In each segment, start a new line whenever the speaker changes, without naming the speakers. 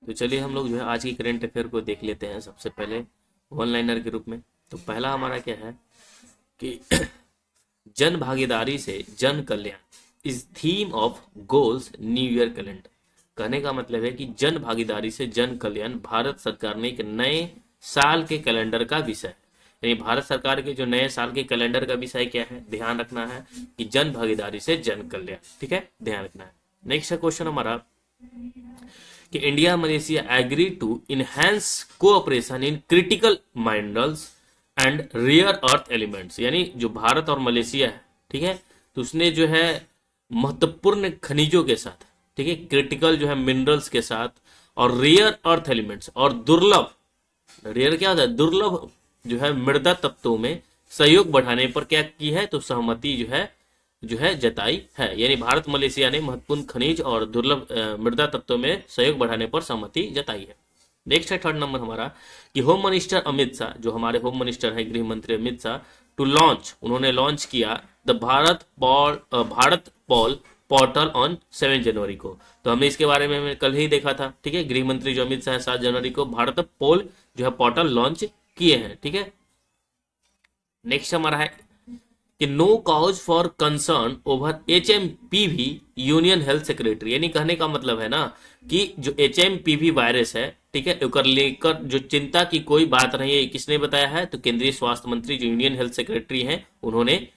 तो चलिए हम लोग जो है आज की करंट अफेयर को देख लेते हैं सबसे पहले वन लाइनर के रूप में। तो पहला हमारा क्या है कि जन भागीदारी से जन कल्याण is theme of goals new year calendar. कहने का मतलब है कि जन भागीदारी से जन कल्याण भारत सरकार ने एक नए साल के कैलेंडर का विषय है। यानी भारत सरकार के जो नए साल के कैलेंडर का विषय क्या है, ध्यान रखना है कि जन भागीदारी से जन कल्याण। ठीक है, ध्यान रखना है। नेक्स्ट क्वेश्चन हमारा कि India Malaysia agree to enhance cooperation in critical minerals and rare earth elements. यानी जो भारत और मलेशिया है, ठीक है, तो उसने जो है महत्वपूर्ण खनिजों के साथ, ठीक है, क्रिटिकल जो है मिनरल्स के साथ और रियर अर्थ एलिमेंट्स और दुर्लभ, रियर क्या होता है, दुर्लभ जो है मृदा तत्वों में सहयोग बढ़ाने पर क्या की है, तो सहमति जो है जताई है। यानी भारत मलेशिया ने महत्वपूर्ण खनिज और दुर्लभ मृदा तत्वों में सहयोग बढ़ाने पर सहमति जताई है। नेक्स्ट है थर्ड नंबर हमारा कि होम मिनिस्टर अमित शाह, जो हमारे होम मिनिस्टर है गृह मंत्री अमित शाह, टू लॉन्च, उन्होंने लॉन्च किया the Bharat pole portal on 7 जनवरी को। तो हमने इसके बारे में हमने कल ही देखा था। ठीक है, गृह मंत्री जो अमित शाह 7 जनवरी को भारत पोल जो है पोर्टल लॉन्च किए हैं। ठीक है, नेक्स्ट हमारा है कि no cause for concern over HMPV union health secretary. यानी कहने का मतलब है ना कि जो HMPV वायरस है, ठीक है, उकर लेकर जो चिंता की कोई बात नहीं है। किसने बताया है, तो केंद्रीय स्वास्थ्य मंत्री जो यूनियन हेल्थ सेक्रेटरी हैं उन्होंने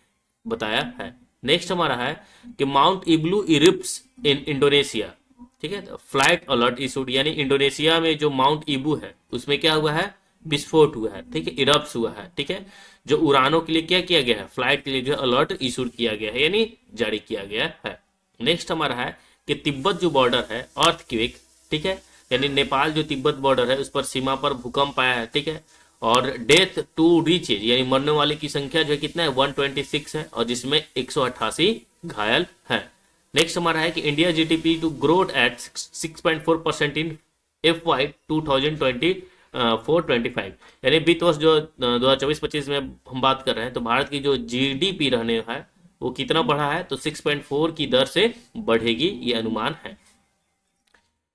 बताया है। नेक्स्ट हमारा है कि माउंट इब्लू इरिप्स इन इंडोनेशिया, ठीक है, फ्लाइट अलर्ट इशूड। यानी इंडोनेशिया में जो माउंट इबू है उसमें क्या हुआ है, विस्फोट हुआ है। ठीक है, इरप्स हुआ है। ठीक है, जो उड़ानों के लिए क्या किया गया है, फ्लाइट के लिए जो अलर्ट इशू किया गया है, यानी जारी किया गया है। नेक्स्ट हमारा है कि तिब्बत जो बॉर्डर है अर्थक्वेक, ठीक है, यानी नेपाल जो तिब्बत बॉर्डर है उस पर सीमा पर भूकंप आया है। ठीक है, और डेथ टू रीचेज यानी मरने वाले की संख्या जो है कितना है, 126 है, और जिसमें 188 घायल है। नेक्स्ट हमारा है कि India GDP to growth at 6.4% in FY 2024-25। यानी वित्त वर्ष जो 2024-25 में हम बात कर रहे हैं, तो भारत की जो जीडीपी रहने है वो कितना बढ़ा है, तो 6.4 की दर से बढ़ेगी, ये अनुमान है।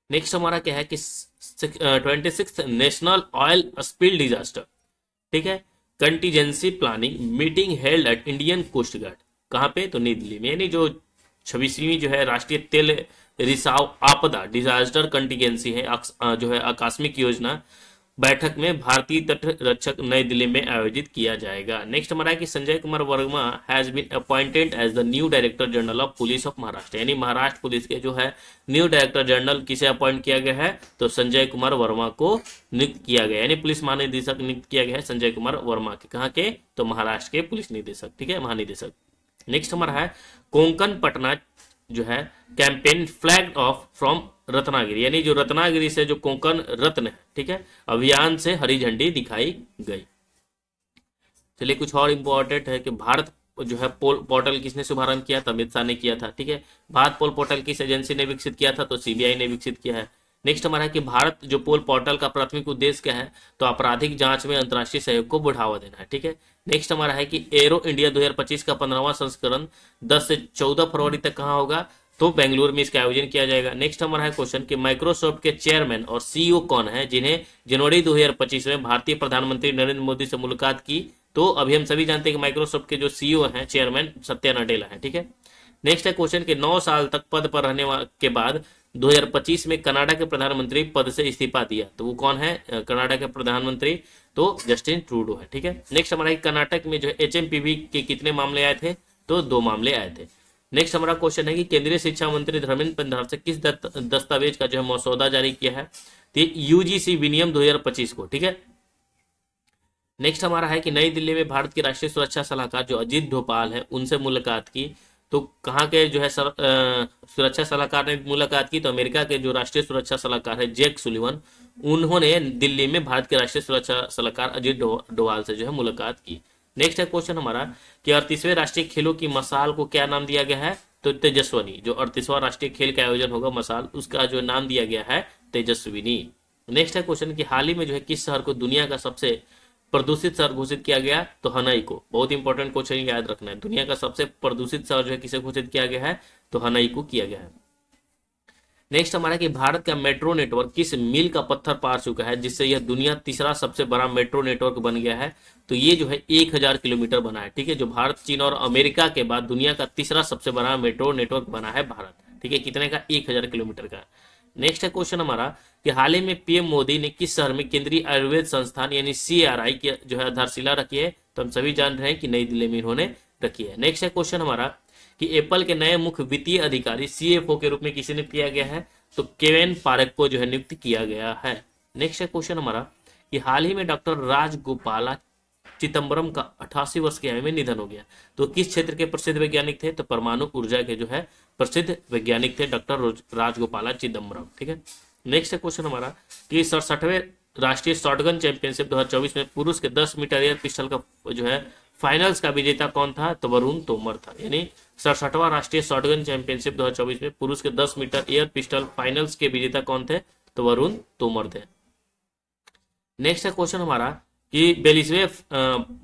नेक्स्ट हमारा क्या है कि 26th national oil spill disaster, ठीक है, contingency planning meeting held at Indian coast guard. कहाँ पे, तो नई दिल्ली में। यानी जो 26वीं जो है राष्ट्रीय तेल रिसाव आपदा डिजास्टर कंटीजेंसी है जो है आकस्मिक योजना बैठक में भारतीय तट रक्षक नई दिल्ली में आयोजित किया जाएगा। नेक्स्ट हमारा है कि Sanjay Kumar Verma has been appointed as the new director general of police of Maharashtra. यानी महाराष्ट्र पुलिस के जो है न्यू डायरेक्टर जनरल किसे अपॉइंट किया गया है, तो संजय कुमार वर्मा को नियुक्त किया गया। यानी पुलिस महानिदेशक नियुक्त किया गया है संजय कुमार वर्मा के। कहाँ के, तो महाराष्ट्र के पुलिस निदेशक, ठीक है, महानिदेशक। नेक्स्ट हमारा है कोंकण पटना जो है campaign flag of from Ratnagiri. यानी जो रत्नागिरी से जो कोंकण रत्न है, ठीक है, अभियान से हरी झंडी दिखाई गई। चलिए कुछ और इंपॉर्टेंट है कि भारत जो है पोल पोर्टल किसने शुभारंभ किया था, अमित शाह ने किया था। ठीक है, भारत पोल पोर्टल किस एजेंसी ने विकसित किया था, तो CBI ने विकसित किया है। नेक्स्ट हमारा है कि भारत जो पोल पोर्टल का प्राथमिक उद्देश्य क्या है, तो आपराधिक जांच में अंतर्राष्ट्रीय सहयोग को बढ़ावा देना है। ठीक है, नेक्स्ट हमारा है कि एरो इंडिया 2025 का 15वां संस्करण 10 से 14 फरवरी तक कहाँ होगा, तो बेंगलुरु में इसका आयोजन किया जाएगा। नेक्स्ट हमारा है क्वेश्चन कि माइक्रोसॉफ्ट के चेयरमैन और CEO कौन है जिन्हें जनवरी 2025 में भारतीय प्रधानमंत्री नरेंद्र मोदी से मुलाकात की। तो अभी हम सभी जानते हैं कि माइक्रोसॉफ्ट के जो CEO हैं चेयरमैन सत्या नडेला है। ठीक है, नेक्स्ट है क्वेश्चन कि 9 साल तक पद पर रहने के बाद 2025 में कनाडा के प्रधानमंत्री पद से इस्तीफा दिया। तो वो कौन है, कनाडा के प्रधानमंत्री, तो जस्टिन ट्रूडो है। ठीक है, नेक्स्ट हमारा कर्नाटक में जो HMPV के कितने मामले आए थे, तो 2 मामले आए थे। नेक्स्ट हमारा क्वेश्चन है कि केंद्रीय शिक्षा मंत्री धर्मेंद्र प्रधान से किस दस्तावेज का जो है मसौदा जारी किया है, तो UGC विनियम 2025 को। ठीक है, नेक्स्ट हमारा है कि नई दिल्ली में भारत के राष्ट्रीय सुरक्षा सलाहकार जो अजीत डोभाल है उनसे मुलाकात की। तो कहाँ के जो है सुरक्षा सलाहकार ने मुलाकात की, तो अमेरिका के जो राष्ट्रीय सुरक्षा सलाहकार है जैक सुलिवन, उन्होंने दिल्ली में भारत के राष्ट्रीय सुरक्षा सलाहकार अजीत डोभाल से जो है मुलाकात की। नेक्स्ट है क्वेश्चन हमारा कि 38वें राष्ट्रीय खेलों की मसाल को क्या नाम दिया गया है, तो तेजस्विनी। जो 38वां राष्ट्रीय खेल का आयोजन होगा मसाल, उसका जो नाम दिया गया है तेजस्विनी। नेक्स्ट है क्वेश्चन कि हाल ही में जो है किस शहर को दुनिया का सबसे प्रदूषित शहर घोषित किया गया, तो हनई को। बहुत इंपॉर्टेंट क्वेश्चन याद रखना है, दुनिया का सबसे प्रदूषित शहर जो है किसे घोषित किया गया है, तो हनई को किया गया है। नेक्स्ट हमारा कि भारत का मेट्रो नेटवर्क किस मील का पत्थर पार चुका है जिससे यह दुनिया तीसरा सबसे बड़ा मेट्रो नेटवर्क बन गया है। तो ये जो है 1000 किलोमीटर बना है। ठीक है, जो भारत, चीन और अमेरिका के बाद दुनिया का तीसरा सबसे बड़ा मेट्रो नेटवर्क बना है भारत। ठीक है, कितने का? 1000 किलोमीटर का। नेक्स्ट है क्वेश्चन हमारा कि हाल ही में पीएम मोदी ने किस शहर में केंद्रीय आयुर्वेद संस्थान यानी CRI की जो है आधारशिला रखी है? तो हम सभी जान रहे हैं कि नई दिल्ली में इन्होंने रखी है। नेक्स्ट है क्वेश्चन हमारा कि एप्पल के नए मुख्य वित्तीय अधिकारी CFO के रूप में किसे नियुक्त किया गया है? तो केविन पारेख को जो है नियुक्त किया गया है। नेक्स्ट है क्वेश्चन हमारा कि हाल ही में डॉक्टर राजगोपाला चिदम्बरम का 88 वर्ष की आयु में निधन हो गया। तो किस क्षेत्र के प्रसिद्ध वैज्ञानिक थे? तो परमाणु ऊर्जा के जो है प्रसिद्ध वैज्ञानिक थे डॉक्टर राजगोपाला चिदम्बरम। ठीक है, नेक्स्ट है क्वेश्चन हमारा कि 67वें राष्ट्रीय शॉटगन चैंपियनशिप 2024 में पुरुष के 10 मीटर एयर पिस्टल का जो है फाइनल्स का विजेता कौन था? तो वरुण तोमर था। यानी 67वां राष्ट्रीय शॉटगन चैंपियनशिप 2024 में पुरुष के 10 मीटर एयर पिस्टल फाइनल्स के विजेता कौन थे? तो वरुण तोमर थे। नेक्स्ट है क्वेश्चन हमारा कि 42वें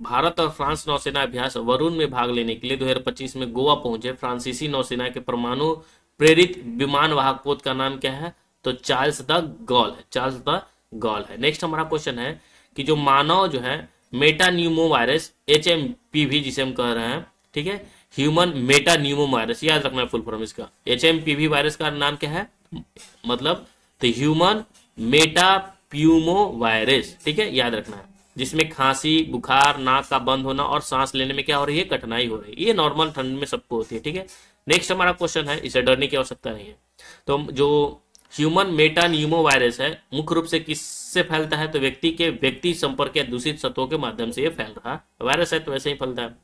भारत और फ्रांस नौसेना अभ्यास वरुण में भाग लेने के लिए 2025 में गोवा पहुंचे फ्रांसीसी नौसेना के परमाणु प्रेरित विमान वाहक पोत का नाम क्या है? तो चार्ल्स द गॉल है। चार्ल्स द गॉल है। नेक्स्ट हमारा क्वेश्चन है कि जो मानव जो है मेटान्यूमो वायरस HMPV जिसे हम कह रहे हैं, ठीक है, ह्यूमन मेटान्यूमो वायरस, याद रखना है फुल फॉर्म इसका। HMPV वायरस का नाम क्या है? मतलब तो ह्यूमन मेटाप्यूमो वायरस। ठीक है, याद रखना है, जिसमें खांसी, बुखार, नाक का बंद होना और सांस लेने में क्या हो रही है? कठिनाई हो रही है। ये नॉर्मल ठंड में सबको होती है। ठीक है, नेक्स्ट हमारा क्वेश्चन है, इसे डरने की आवश्यकता नहीं है। तो जो ह्यूमन मेटान्यूमो वायरस है मुख्य रूप से किससे फैलता है? तो व्यक्ति के व्यक्ति संपर्क या दूषित सतहों के माध्यम से ये फैल रहा वायरस है, तो वैसे ही फैलता है।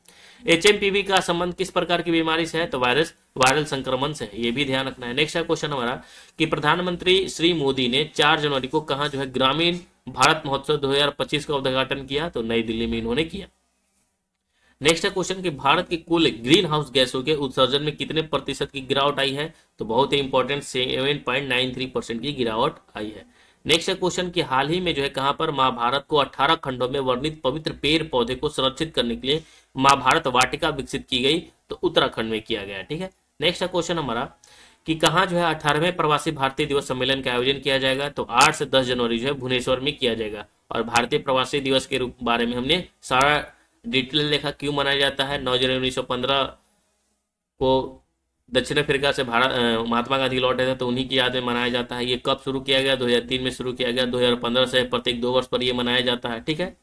HMPV का संबंध किस प्रकार की बीमारी से है? तो वायरल संक्रमण से है। ये भी ध्यान रखना है। नेक्स्ट क्वेश्चन हमारा कि प्रधानमंत्री श्री मोदी ने 4 जनवरी को कहा जो है ग्रामीण भारत महोत्सव 2025 का उद्घाटन किया? तो नई दिल्ली में इन्होंने किया। नेक्स्ट है क्वेश्चन कि भारत की कुल ग्रीन हाउस गैसों के उत्सर्जन में कितने प्रतिशत की गिरावट आई है? तो बहुत ही इंपॉर्टेंट 7.93% की गिरावट आई है। नेक्स्ट है क्वेश्चन कि हाल ही में जो है कहां पर महाभारत को 18 खंडों में वर्णित पवित्र पेड़ पौधे को संरक्षित करने के लिए महाभारत वाटिका विकसित की गई? तो उत्तराखंड में किया गया। ठीक है, नेक्स्ट है क्वेश्चन हमारा कि कहां जो है 18वें प्रवासी भारतीय दिवस सम्मेलन का आयोजन किया जाएगा? तो 8 से 10 जनवरी जो है भुवनेश्वर में किया जाएगा। और भारतीय प्रवासी दिवस के बारे में हमने सारा डिटेल देखा, क्यों मनाया जाता है। 9 जनवरी 1915 को दक्षिण अफ्रीका से महात्मा गांधी लौटे थे, तो उन्हीं की याद में मनाया जाता है। ये कब शुरू किया गया? 2003 में शुरू किया गया। 2015 से प्रत्येक 2 वर्ष पर यह मनाया जाता है। ठीक है,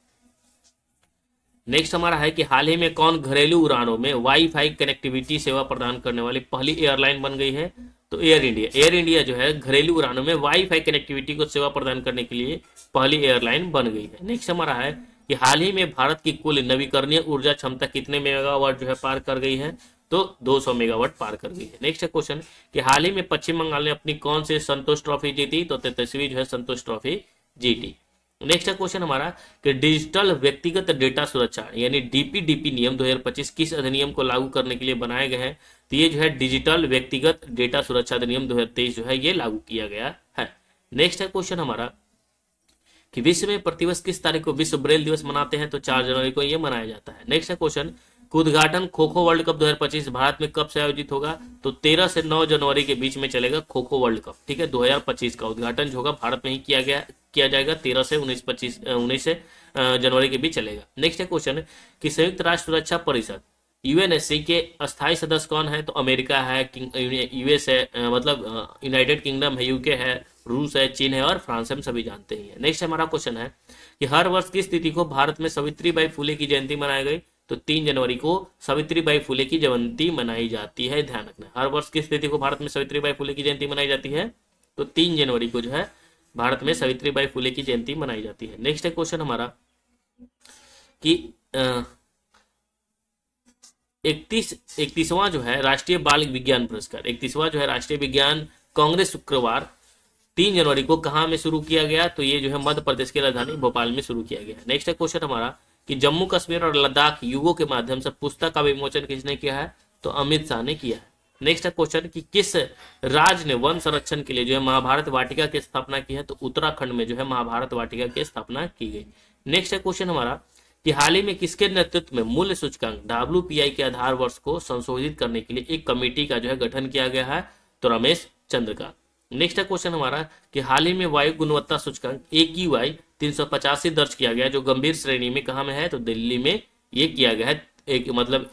नेक्स्ट हमारा है कि हाल ही में कौन घरेलू उड़ानों में वाईफाई कनेक्टिविटी सेवा प्रदान करने वाली पहली एयरलाइन बन गई है? तो एयर इंडिया। एयर इंडिया जो है घरेलू उड़ानों में वाईफाई कनेक्टिविटी को सेवा प्रदान करने के लिए पहली एयरलाइन बन गई है। नेक्स्ट हमारा है कि हाल ही में भारत की कुल नवीकरणीय ऊर्जा क्षमता कितने मेगावाट जो है पार कर गई है? तो 200 मेगावाट पार कर गई है। नेक्स्ट क्वेश्चन कि हाल ही में पश्चिम बंगाल ने अपनी कौन सी संतोष ट्रॉफी जीती? तो 33वीं जो है संतोष ट्रॉफी जीती। नेक्स्ट क्वेश्चन हमारा कि डिजिटल व्यक्तिगत डेटा सुरक्षा यानी DPDP नियम 2025 किस अधिनियम को लागू करने के लिए बनाए गए हैं? तो ये जो है डिजिटल व्यक्तिगत डेटा सुरक्षा अधिनियम 2023 जो है ये लागू किया गया है। नेक्स्ट है क्वेश्चन हमारा कि विश्व में प्रतिवर्ष किस तारीख को विश्व ब्रेल दिवस मनाते हैं? तो 4 जनवरी को यह मनाया जाता है। नेक्स्ट है क्वेश्चन उद्घाटन खो खो वर्ल्ड कप 2025 भारत में कब से आयोजित होगा? तो 13 से 9 जनवरी के बीच में चलेगा खो खो वर्ल्ड कप। ठीक है, 2025 का उद्घाटन जो होगा भारत में ही किया जाएगा। 13 से 19 जनवरी के बीच चलेगा। नेक्स्ट है क्वेश्चन कि संयुक्त राष्ट्र सुरक्षा परिषद UNSC के अस्थायी सदस्य कौन है? तो अमेरिका है, US है, मतलब यूनाइटेड किंगडम है, UK है, रूस है, चीन है और फ्रांस हम सभी जानते ही है। नेक्स्ट हमारा क्वेश्चन है कि हर वर्ष किस तिथि को भारत में सावित्रीबाई फुले की जयंती मनाई गई? तो 3 जनवरी को सावित्रीबाई फुले की जयंती मनाई जाती है। ध्यान रखना, हर वर्ष किस तिथि को भारत में सावित्रीबाई फुले की जयंती मनाई जाती है? तो 3 जनवरी को जो है भारत में सावित्रीबाई फुले की जयंती मनाई जाती है। नेक्स्ट है क्वेश्चन हमारा कि 31वां जो है राष्ट्रीय बाल विज्ञान पुरस्कार, 31वां जो है राष्ट्रीय विज्ञान कांग्रेस शुक्रवार 3 जनवरी को कहां में शुरू किया गया? तो ये जो है मध्य प्रदेश की राजधानी भोपाल में शुरू किया गया। नेक्स्ट है क्वेश्चन हमारा कि जम्मू कश्मीर और लद्दाख युगों के माध्यम से पुस्तक का विमोचन किसने किया है? तो अमित शाह ने किया है। नेक्स्ट है क्वेश्चन कि किस राज्य ने वन संरक्षण के लिए जो है महाभारत वाटिका की स्थापना की है? तो उत्तराखंड में जो है महाभारत वाटिका की स्थापना की गई। नेक्स्ट है क्वेश्चन हमारा कि हाल ही में किसके नेतृत्व में मूल्य सूचकांक WPI के आधार वर्ष को संशोधित करने के लिए एक कमेटी का जो है गठन किया गया है? तो रमेश चंद्र का। नेक्स्ट है क्वेश्चन हमारा कि हाल ही में वायु गुणवत्ता सूचकांक AQI 385 दर्ज किया गया, जो गंभीर श्रेणी में कहाँ में है, तो दिल्ली में ये किया गया है। एक मतलब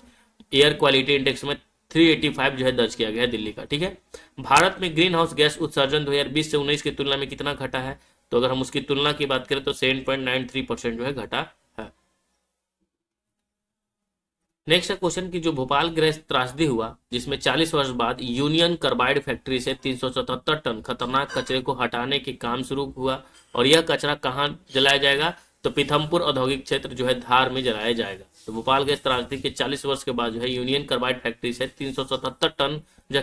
एयर क्वालिटी इंडेक्स में 385 जो है दर्ज किया गया है दिल्ली का। ठीक है, भारत में ग्रीन हाउस गैस उत्सर्जन 2020 से 19 की तुलना में कितना घटा है, तो अगर हम उसकी तुलना की बात करें तो 7.93% जो है घटा है। नेक्स्ट है क्वेश्चन की जो भोपाल गृह त्रासदी हुआ, जिसमें 40 वर्ष बाद यूनियन कार्बाइड फैक्ट्री से 377 टन खतरनाक कचरे को हटाने के काम शुरू हुआ, और यह कचरा कहाँ जलाया जाएगा, तो पीथमपुर औद्योगिक क्षेत्र जो है धार में जलाया जाएगा। तो भोपाल गैस त्रासदी के 40 वर्ष के बाद जो है यूनियन कार्बाइड फैक्ट्री से 377 टन जो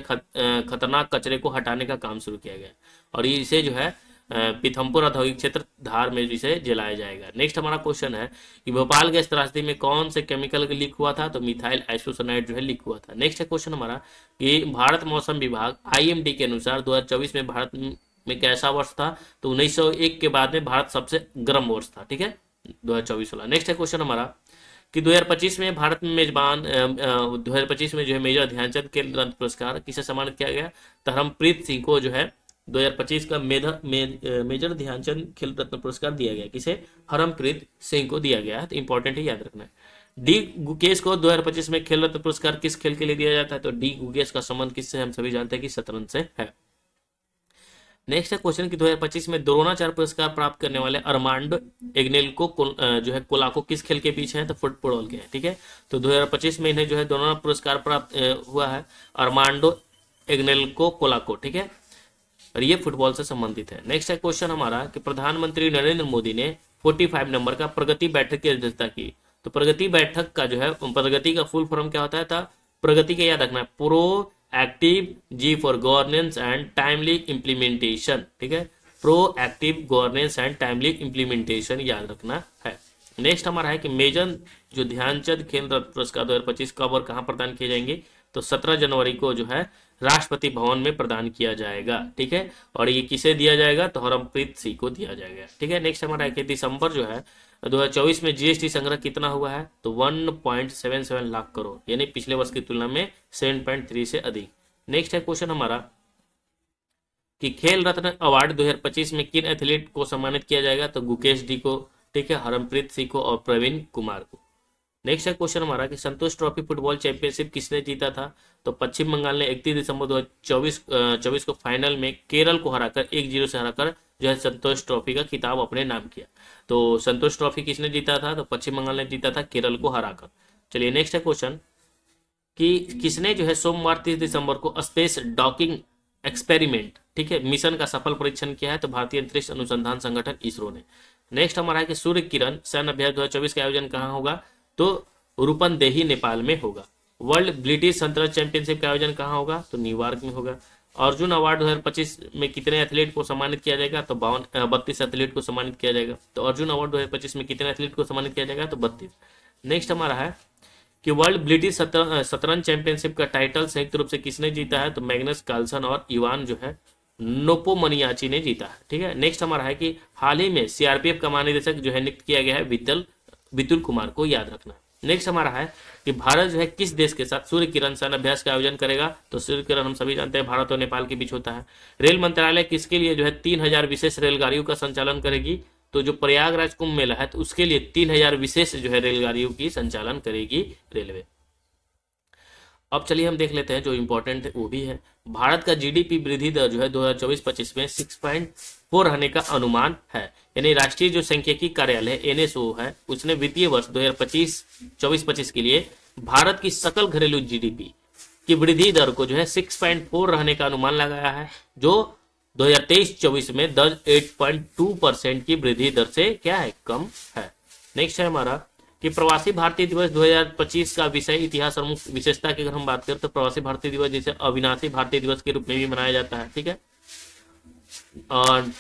खतरनाक कचरे को हटाने का काम शुरू किया गया, और इसे जो है पीथमपुर औद्योगिक क्षेत्र धार में जिसे जलाया जाएगा। नेक्स्ट हमारा क्वेश्चन है कि भोपाल गैस त्रासदी में कौन से केमिकल लीक हुआ था, तो मिथाइल आइसोसाइनाइड जो है लीक हुआ था। नेक्स्ट है क्वेश्चन हमारा कि भारत मौसम विभाग IMD के अनुसार 2024 में भारत में कैसा वर्ष था, तो 1901 के बाद में भारत सबसे गर्म वर्ष था। ठीक है, 2024 वाला। नेक्स्ट है क्वेश्चन हमारा कि 2025 में भारत में मेजबान 2025 में जो है मेजर ध्यानचंद खेल रत्न पुरस्कार किसे सम्मानित किया गया, तो हरमप्रीत सिंह को जो है 2025 का मेजर ध्यानचंद खेल रत्न पुरस्कार दिया गया। किसे, हरमप्रीत सिंह को दिया गया है, तो इंपॉर्टेंट है, याद रखना है। डी गुकेश को 2025 में खेल रत्न पुरस्कार किस खेल के लिए दिया जाता है, तो डी गुकेश का संबंध किससे, हम सभी जानते हैं कि शतरंज से है। नेक्स्ट है क्वेश्चन कि 2025 में द्रोणाचार्य पुरस्कार प्राप्त करने वाले अर्मांडो एग्नेल को जो है कोलाको किस खेल के पीछे है, तो फुटबॉल के हैं। ठीक है, तो 2025 में इन्हें जो है द्रोणा पुरस्कार प्राप्त हुआ है अर्मांडो एग्नेल को कोलाको। ठीक है, और ये फुटबॉल से संबंधित है। नेक्स्ट है क्वेश्चन हमारा कि प्रधानमंत्री नरेंद्र मोदी ने 45 नंबर का प्रगति बैठक की अध्यक्षता की, तो प्रगति बैठक का जो है प्रगति का फुल फॉर्म क्या होता है, था प्रगति के याद रखना है, pro active G for governance and timely implementation. ठीक है, pro active governance and timely implementation याद रखना है। नेक्स्ट हमारा है कि मेजर जो ध्यानचंद खेल रत्न पुरस्कार 2025 कब और कहां प्रदान किए जाएंगे, तो 17 जनवरी को जो है राष्ट्रपति भवन में प्रदान किया जाएगा। ठीक है, और ये किसे दिया जाएगा, तो हरमप्रीत सिंह को दिया जाएगा। ठीक है, नेक्स्ट हमारा है कि दिसंबर जो है 2024 में GST संग्रह कितना हुआ है, तो 1.77 लाख करोड़, यानी पिछले वर्ष की तुलना में 7.3 से अधिक। नेक्स्ट है क्वेश्चन हमारा कि खेल रत्न अवार्ड 2025 में किन एथलीट को सम्मानित किया जाएगा, तो गुकेश डी को, ठीक है, हरमप्रीत सिंह को और प्रवीण कुमार को। नेक्स्ट है क्वेश्चन हमारा कि संतोष ट्रॉफी फुटबॉल चैंपियनशिप किसने जीता था, तो पश्चिम बंगाल ने 31 दिसंबर 2024 को फाइनल में केरल को हराकर 1-0 से हराकर जो है संतोष ट्रॉफी का खिताब अपने नाम किया। तो संतोष ट्रॉफी किसने जीता था, तो पश्चिम बंगाल ने जीता था केरल को हराकर। चलिए नेक्स्ट है क्वेश्चन कि किसने जो है सोमवार 30 दिसंबर को स्पेस डॉकिंग एक्सपेरिमेंट, ठीक है, मिशन का सफल परीक्षण किया है, तो भारतीय अंतरिक्ष अनुसंधान संगठन इसरो ने। नेक्स्ट हमारा है कि सूर्य किरण सैन्य अभ्यास 2024 का आयोजन कहाँ होगा, तो रूपनदेही नेपाल में होगा। वर्ल्ड ब्रिटिश शतरंज चैंपियनशिप का आयोजन कहाँ होगा, तो न्यूयॉर्क में होगा। अर्जुन अवार्ड 2025 में कितने एथलीट को सम्मानित किया जाएगा, तो 32 एथलीट को सम्मानित किया जाएगा। तो अर्जुन अवार्ड 2025 में कितने एथलीट को सम्मानित किया जाएगा, तो 32। नेक्स्ट हमारा है कि वर्ल्ड ब्रिटिश शतरंज चैंपियनशिप का टाइटल संयुक्त रूप से किसने जीता है, तो मैग्नस कार्लसन और इवान जो है नोपोमनियाची ने जीता है। ठीक है, नेक्स्ट हमारा है कि हाल ही में CRPF का महानिदेशक जो है नियुक्त किया गया है वितुल कुमार को, याद रखना। नेक्स्ट हमारा है कि भारत जो है किस देश के साथ सूर्य किरण सैन्य अभ्यास का आयोजन करेगा, तो सूर्य किरण हम सभी जानते हैं भारत और नेपाल के बीच होता है। रेल मंत्रालय किसके लिए जो है 3000 विशेष रेलगाड़ियों का संचालन करेगी, तो जो प्रयागराज कुंभ मेला है तो उसके लिए 3000 विशेष जो है रेलगाड़ियों की संचालन करेगी रेलवे। अब चलिए हम देख लेते हैं जो इंपॉर्टेंट है वो भी है। भारत का GDP वृद्धि दर जो है 2024-25 में 6.4 रहने का अनुमान है, यानी राष्ट्रीय जो सांख्यिकी कार्यालय NSO है उसने वित्तीय वर्ष 2024-25 के लिए भारत की सकल घरेलू GDP की वृद्धि दर को जो है 6.4 रहने का अनुमान लगाया है, जो 2023-24 में दर 8.2% की वृद्धि दर से क्या है, कम है। नेक्स्ट है हमारा कि प्रवासी भारतीय दिवस 2025 का विषय इतिहास और मुख्य विशेषता की अगर हम बात करें तो प्रवासी भारतीय दिवस जिसे अविनाशी भारतीय दिवस के रूप में भी मनाया जाता है। ठीक है, और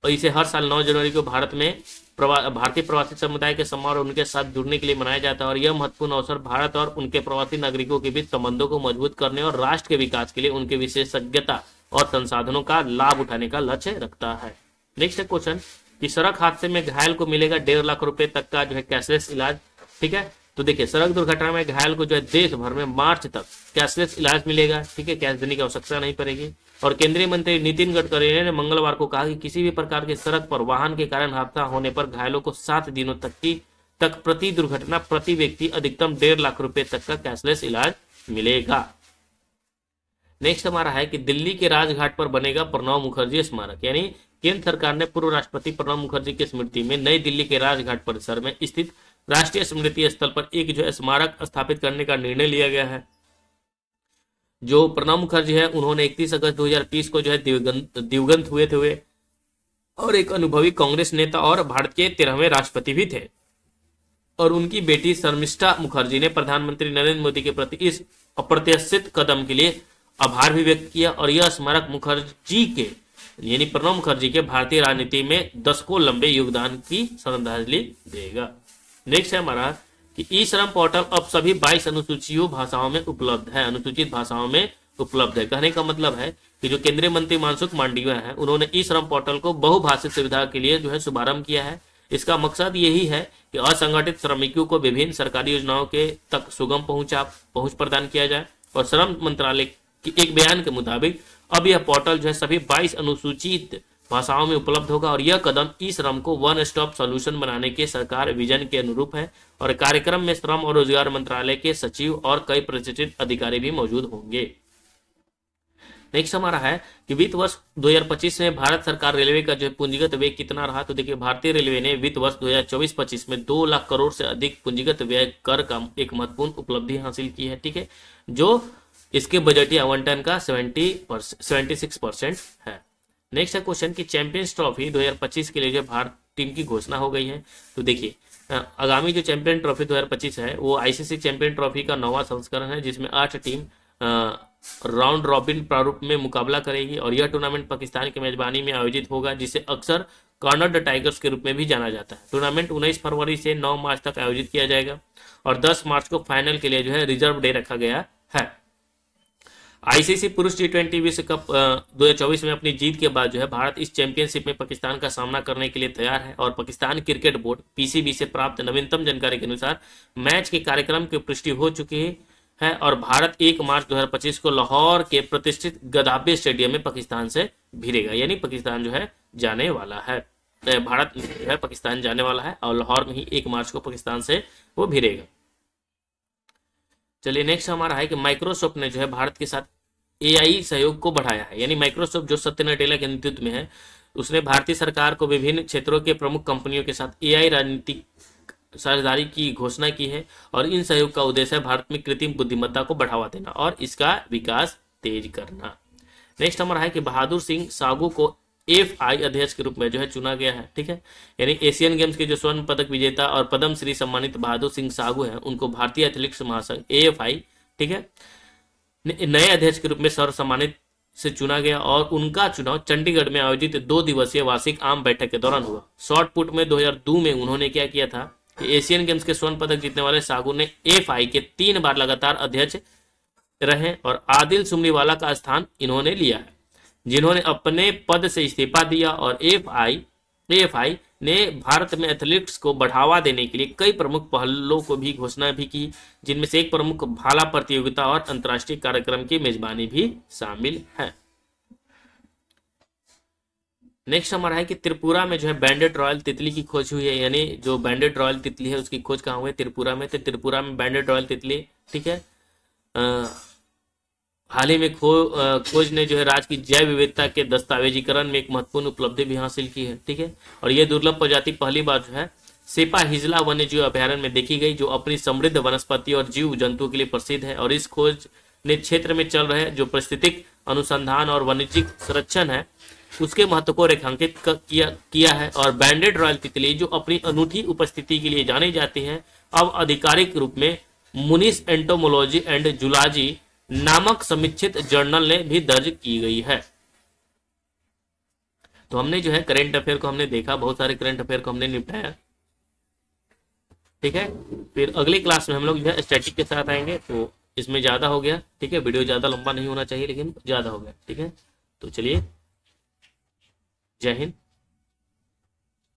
इसे हर साल 9 जनवरी को भारत में भारतीय प्रवासी समुदाय के सम्मान और उनके साथ जुड़ने के लिए मनाया जाता है, और यह महत्वपूर्ण अवसर भारत और उनके प्रवासी नागरिकों के बीच संबंधों को मजबूत करने और राष्ट्र के विकास के लिए उनके विशेषज्ञता और संसाधनों का लाभ उठाने का लक्ष्य रखता है। नेक्स्ट क्वेश्चन कि सड़क हादसे में घायल को मिलेगा 1.5 लाख रुपए तक का जो है कैशलेस इलाज। ठीक है, तो देखिए सड़क दुर्घटना में घायल को जो है देश भर में मार्च तक कैशलेस इलाज मिलेगा। ठीक है, कैश देने की आवश्यकता नहीं पड़ेगी। और केंद्रीय मंत्री नितिन गडकरी ने मंगलवार को कहा कि किसी भी प्रकार के सड़क पर वाहन के कारण हादसा होने पर घायलों को 7 दिनों तक प्रति दुर्घटना प्रति व्यक्ति अधिकतम 1.5 लाख रुपए तक का कैशलेस इलाज मिलेगा। नेक्स्ट हमारा है कि दिल्ली के राजघाट पर बनेगा प्रणब मुखर्जी स्मारक। यानी केंद्र सरकार ने पूर्व राष्ट्रपति प्रणब मुखर्जी की स्मृति में नई दिल्ली के राजघाट परिसर में स्थित राष्ट्रीय स्मृति स्थल पर एक जो है स्मारक स्थापित करने का निर्णय लिया गया है। जो प्रणब मुखर्जी है उन्होंने 31 अगस्त 2020 को जो है दिवंगत हुए थे और एक अनुभवी कांग्रेस नेता और भारत के 13वें राष्ट्रपति भी थे। और उनकी बेटी शर्मिष्ठा मुखर्जी ने प्रधानमंत्री नरेंद्र मोदी के प्रति इस अप्रत्याशित कदम के लिए आभार भी व्यक्त किया और यह स्मारक मुखर्जी के यानी प्रणब मुखर्जी के भारतीय राजनीति में दशकों लंबे योगदान की श्रद्धांजलि देगा। नेक्स्ट है हमारा कि ई श्रम पोर्टल अब सभी 22 अनुसूचित भाषाओं में उपलब्ध है। कहने का मतलब है कि जो केंद्रीय मंत्री मनसुख मांडविया है उन्होंने ई श्रम पोर्टल को बहुभाषिक सुविधा के लिए जो है शुभारंभ किया है। इसका मकसद यही है कि असंगठित श्रमिकों को विभिन्न सरकारी योजनाओं के तक सुगम पहुंच प्रदान किया जाए। और श्रम मंत्रालय की एक बयान के मुताबिक अब यह पोर्टल जो है सभी 22 अनुसूचित भाषाओं में उपलब्ध होगा और यह कदम ई श्रम को वन स्टॉप सॉल्यूशन बनाने के सरकार विजन के अनुरूप है। और कार्यक्रम में श्रम और रोजगार मंत्रालय के सचिव और कई प्रतिष्ठित अधिकारी भी मौजूद होंगे। नेक्स्ट हमारा है कि वित्त वर्ष 2025 में भारत सरकार रेलवे का जो है पूंजीगत व्यय कितना रहा। तो देखिए भारतीय रेलवे ने वित्त वर्ष 2024-25 में 2 लाख करोड़ से अधिक पूंजीगत व्यय कर का एक महत्वपूर्ण उपलब्धि हासिल की है। ठीक है, जो इसके बजटीय आवंटन का 76% है। नेक्स्ट है क्वेश्चन कि चैंपियंस ट्रॉफी 2025 के लिए जो भारत टीम की घोषणा हो गई है। तो देखिए आगामी जो चैंपियन ट्रॉफी 2025 है वो आईसीसी चैंपियन ट्रॉफी का 9वां संस्करण है जिसमें 8 टीम राउंड रॉबिन प्रारूप में मुकाबला करेगी और यह टूर्नामेंट पाकिस्तान की मेजबानी में आयोजित होगा जिसे अक्सर कॉर्नर द टाइगर्स के रूप में भी जाना जाता है। टूर्नामेंट 19 फरवरी से 9 मार्च तक आयोजित किया जाएगा और 10 मार्च को फाइनल के लिए जो है रिजर्व डे रखा गया है। आईसीसी पुरुष T20 विश्व कप 2024 में अपनी जीत के बाद जो है भारत इस चैंपियनशिप में पाकिस्तान का सामना करने के लिए तैयार है। और पाकिस्तान क्रिकेट बोर्ड PCB से प्राप्त नवीनतम जानकारी के अनुसार मैच के कार्यक्रम की पुष्टि हो चुकी है और भारत 1 मार्च 2025 को लाहौर के प्रतिष्ठित गद्दाफी स्टेडियम में पाकिस्तान से भिड़ेगा। यानी पाकिस्तान जो है जाने वाला है, भारत जो है पाकिस्तान जाने वाला है और लाहौर में ही 1 मार्च को पाकिस्तान से वो भिड़ेगा। चलिए नेक्स्ट हमारा है कि माइक्रोसॉफ्ट ने जो है भारत के साथ AI सहयोग को बढ़ाया है। यानी माइक्रोसॉफ्ट जो सत्य नडेला के नेतृत्व में है उसने भारतीय सरकार को विभिन्न क्षेत्रों के प्रमुख कंपनियों के साथ AI राजनीतिक साझेदारी की घोषणा की है और इन सहयोग का उद्देश्य है भारत में कृत्रिम बुद्धिमत्ता को बढ़ावा देना और इसका विकास तेज करना। नेक्स्ट हमारा है कि बहादुर सिंह सागू को FI अध्यक्ष के रूप में जो है चुना गया है। ठीक है, यानी एशियन गेम्स के जो स्वर्ण पदक विजेता और पद्म श्री सम्मानित बहादुर सिंह सागू हैं उनको भारतीय एथलेटिक्स महासंघ AFI ठीक है नए अध्यक्ष के रूप में सर्व सम्मानित से चुना गया और उनका चुनाव चंडीगढ़ में आयोजित 2 दिवसीय वार्षिक आम बैठक के दौरान हुआ। शॉर्ट पुट में 2002 में उन्होंने क्या किया था कि एशियन गेम्स के स्वर्ण पदक जीतने वाले सागू ने FI के 3 बार लगातार अध्यक्ष रहे और आदिल सुमरीवाला का स्थान इन्होंने लिया है जिन्होंने अपने पद से इस्तीफा दिया। और AFI ने भारत में एथलेटिक्स को बढ़ावा देने के लिए कई प्रमुख पहलों को भी घोषणा भी की जिनमें से एक प्रमुख भाला प्रतियोगिता और अंतर्राष्ट्रीय कार्यक्रम की मेजबानी भी शामिल है। नेक्स्ट हमारा है कि त्रिपुरा में जो है बैंडेड रॉयल तितली की खोज हुई है। यानी जो बैंडेड रॉयल तितली है उसकी खोज कहाँ हुई है? त्रिपुरा में। तो त्रिपुरा में बैंडेड रॉयल तितली ठीक है हाल ही में खोज ने जो है राज्य की जैव विविधता के दस्तावेजीकरण में एक महत्वपूर्ण उपलब्धि भी हासिल की है। ठीक है, और यह दुर्लभ प्रजाति पहली बार जो है सेपा हिजला वन्य जीव अभ्यारण्य में देखी गई जो अपनी समृद्ध वनस्पति और जीव जंतुओं के लिए प्रसिद्ध है। और इस खोज ने क्षेत्र में चल रहे जो पारिस्थितिक अनुसंधान और वाणिज्यिक संरक्षण है उसके महत्व को रेखांकित किया है। और बैंडेड रॉयल तितली जो अपनी अनूठी उपस्थिति के लिए जानी जाती है अब आधिकारिक रूप में मुनिस एंटोमोलॉजी एंड जूलॉजी नामक समीक्षित जर्नल ने भी दर्ज की गई है। तो हमने जो है करंट अफेयर को हमने देखा, बहुत सारे करंट अफेयर को हमने निपटाया। ठीक है, फिर अगली क्लास में हम लोग जो है स्टैटिक के साथ आएंगे। तो इसमें ज्यादा हो गया, ठीक है, वीडियो ज्यादा लंबा नहीं होना चाहिए लेकिन ज्यादा हो गया। ठीक है, तो चलिए, जय हिंद।